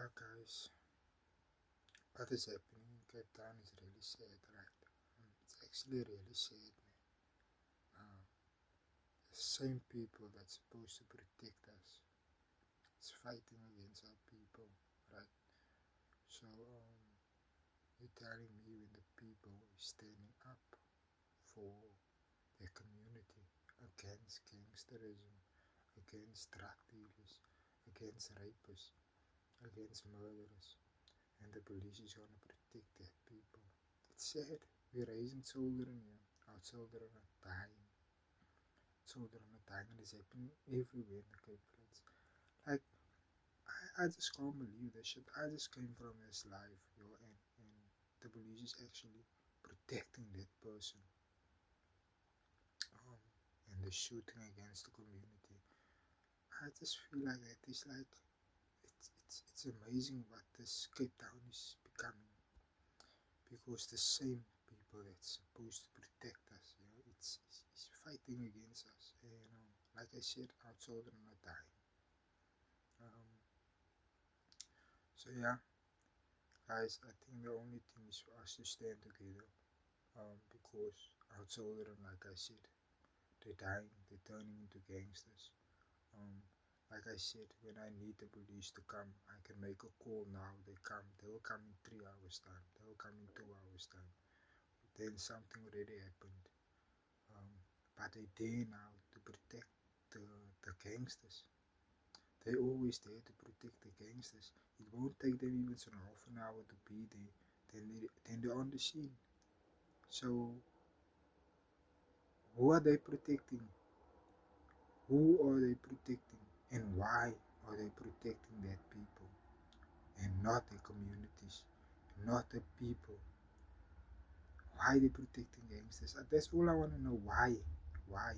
Yeah, guys, what is happening in Cape Town is really sad, right? It's actually really sad, man. The same people that's supposed to protect us is fighting against our people, right? So, you're telling me when the people is standing up for their community against gangsterism, against drug dealers, against rapists, against murderers, and the police is gonna protect their people. It's sad. We're raising children here. Our children are dying. Children are dying, and it's happening everywhere in the Cape Flats. Like, I just can't believe this shit. I just came from this life, yo, and the police is actually protecting that person. Um, and the shooting against the community. I just feel like that is like it's amazing what this Cape Town is becoming, because the same people that's supposed to protect us, you know, it's fighting against us. And like I said, our children are dying. Um, so yeah, guys, I think the only thing is for us to stand together. Because our children, like I said, they're dying, they're turning into gangsters. Um, like I said, when I need the police to come, I can make a call now. They come. They will come in 3 hours time. They will come in 2 hours time. Then something already happened. Um, but they dare now to protect the, the gangsters. They always there to protect the gangsters. It won't take them even so half an hour to be there. Then they're on the scene. So who are they protecting? Who are they protecting? And why are they protecting that people? And not the communities, not the people. Why are they protecting gangsters? That's all I want to know. Why? Why?